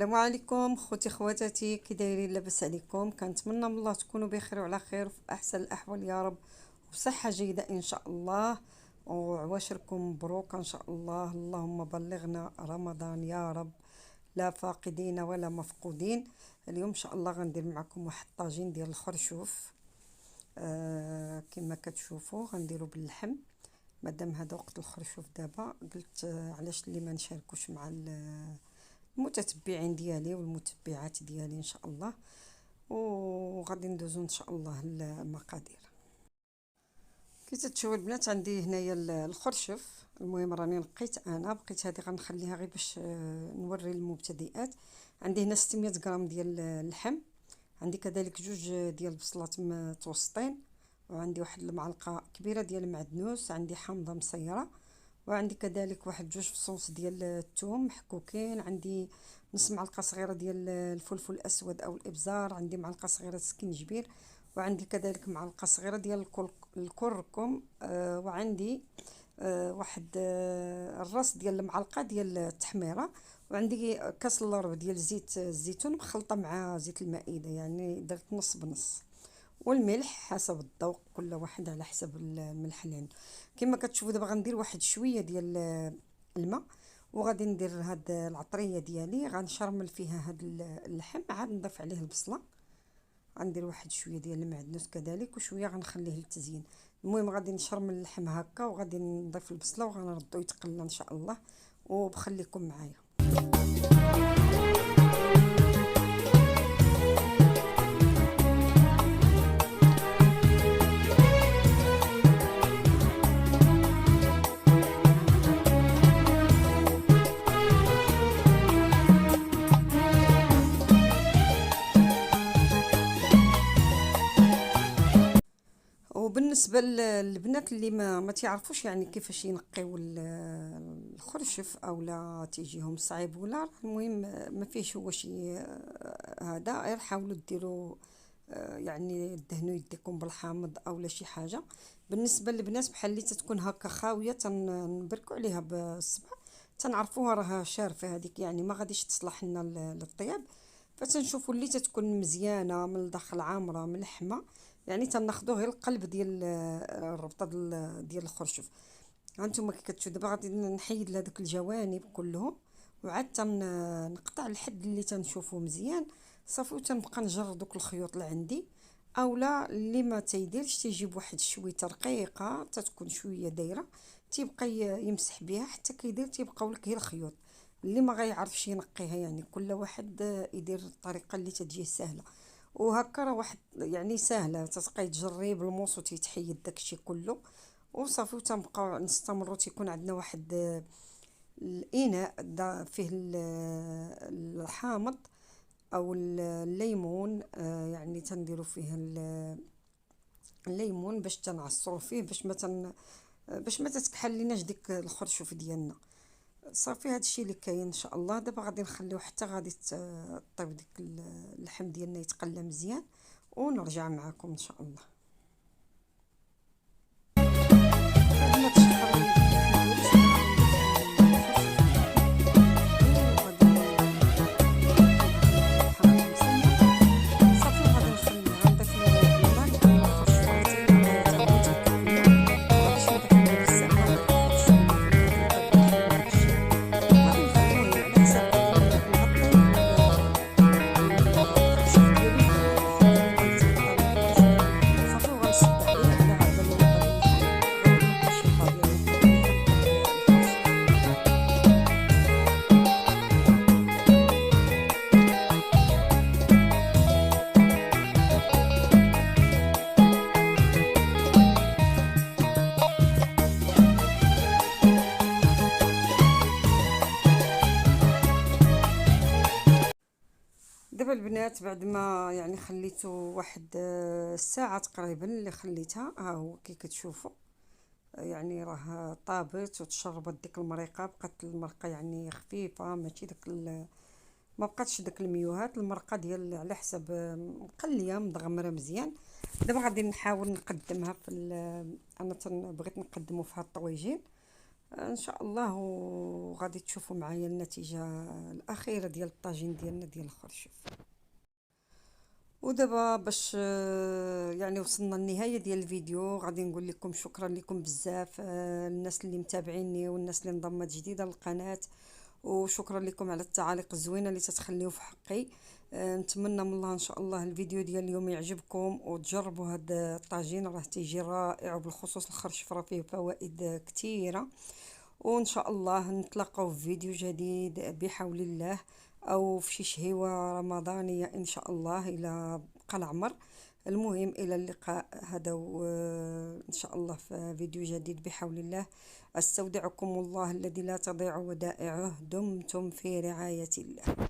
السلام عليكم خوتي خواتاتي، كي دايرين؟ لاباس عليكم؟ كنتمنى من الله تكونوا بخير وعلى خير وفي احسن الاحوال يا رب، وبصحه جيده ان شاء الله، وعواشركم مبروك ان شاء الله. اللهم بلغنا رمضان يا رب، لا فاقدين ولا مفقودين. اليوم ان شاء الله غندير معكم واحد الطاجين ديال الخرشوف. كما كتشوفوا غنديروا باللحم. مادام هذا وقت الخرشوف دابا قلت علاش اللي ما نشاركوش مع المتتبعين ديالي والمتبعات ديالي ان شاء الله. وغادي ندوزو ان شاء الله المقادير. كي تتشوفوا البنات عندي هنايا الخرشف. المهم راني نقيت، انا بقيت هذه غنخليها غير باش نوري المبتدئات. عندي هنا 600 غرام ديال اللحم، عندي كذلك جوج ديال البصلات متوسطين، وعندي واحد المعلقه كبيره ديال المعدنوس، عندي حامضه مصيره، وعندي كذلك واحد جوج فصوص ديال الثوم محكوكين، عندي نص معلقه صغيره ديال الفلفل الاسود او الابزار، عندي معلقه صغيره سكينجبير، وعندي كذلك معلقه صغيره ديال الكركم، وعندي واحد الراس ديال المعلقه ديال التحميره، وعندي كاس الا ربع ديال زيت الزيتون مخلطه مع زيت المائده، يعني درت نص بنص. والملح حسب الذوق، كل واحد على حسب الملح اللي عنده. كما كتشوفوا دابا غندير واحد شويه ديال الماء، وغادي ندير هاد العطريه ديالي، غنشرمل فيها هاد اللحم، عاد نضيف عليه البصله، غندير واحد شويه ديال المعدنوس كذلك، وشويه غنخليه للتزيين. المهم غادي نشرمل اللحم هكا، وغادي نضيف البصله وغنردو يتقلى ان شاء الله، وبخليكم معايا. وبالنسبه للبنات اللي ما تعرفوش يعني كيفاش ينقيو الخرشف، او لا تيجيهم صعيب ولا، المهم ما فيهش هو شي هذا، غير حاولوا ديروا يعني دهنوا يديكم بالحامض او لا شي حاجه. بالنسبه للبنات بحال اللي تتكون هكا خاويه تنبركوا عليها بالصبع، تنعرفوها راها شارفه هذيك، يعني ما غاديش تصلح لنا للطياب. فتنشوفوا اللي تتكون مزيانه من الداخل عامره ملحمه، يعني تناخذوا غير القلب ديال الربطه ديال الخرشف. هانتوما كي كتشوفوا دابا غادي نحيد لهذوك الجوانب كلهم، وعاد تنقطع الحد اللي تنشوفه مزيان صافي، وتنبقى نجر دوك الخيوط اللي عندي. اولا اللي ما تيديرش تيجيب واحد الشويته رقيقه تتكون شويه دايره، تيبقى يمسح بها حتى كيدير تيبقاو لك غير الخيوط. اللي ما غيعرفش ينقيها، يعني كل واحد يدير الطريقه اللي تجيه سهله. وهكا راه واحد يعني سهله، تتبقاي تجري بالموس وتيتحيد داكشي كله وصافي، وتنبقى نستمروا. تيكون عندنا واحد الاناء فيه الحامض او الليمون، يعني تنديروا فيه الليمون باش تنعصروا فيه، باش ما تتكحل ليناش ديك الخرشوف ديالنا. صافي هادشي اللي كاين ان شاء الله. دابا غادي نخليو حتى غادي طيب ديك اللحم ديالنا يتقلى مزيان، ونرجع معكم ان شاء الله. بعد ما تشحر دابا البنات، بعد ما يعني خليته واحد الساعه تقريبا اللي خليتها، ها هو كي كتشوفوا يعني راه طابت وتشربت ديك المريقه، بقات المرقه يعني خفيفه، ماشي داك ما بقاتش داك الميوهات، المرقه ديال على حسب مقليه مدغمره مزيان. دابا غادي نحاول نقدمها في انا بغيت نقدمه في هاد الطويجين. ان شاء الله، وغادي تشوفوا معايا النتيجه الاخيره ديال الطاجين ديالنا ديال الخرشف. ودابا باش يعني وصلنا للنهايه ديال الفيديو، غادي نقول لكم شكرا لكم بزاف، الناس اللي متابعيني والناس اللي انضمت جديده للقناه، وشكرا لكم على التعاليق الزوينه اللي تتخليو في حقي. نتمنى من الله ان شاء الله الفيديو ديال اليوم يعجبكم وتجربوا هذا الطاجين، راه تيجي رائع، وبالخصوص الخرشف راه فيه فوائد كثيره. وان شاء الله نتلاقاو في فيديو جديد بحول الله، او في شي شهيوه رمضانيه ان شاء الله الى بقى العمر. المهم الى اللقاء هذا، وان شاء الله في فيديو جديد بحول الله. استودعكم الله الذي لا تضيع ودائعه، دمتم في رعايه الله.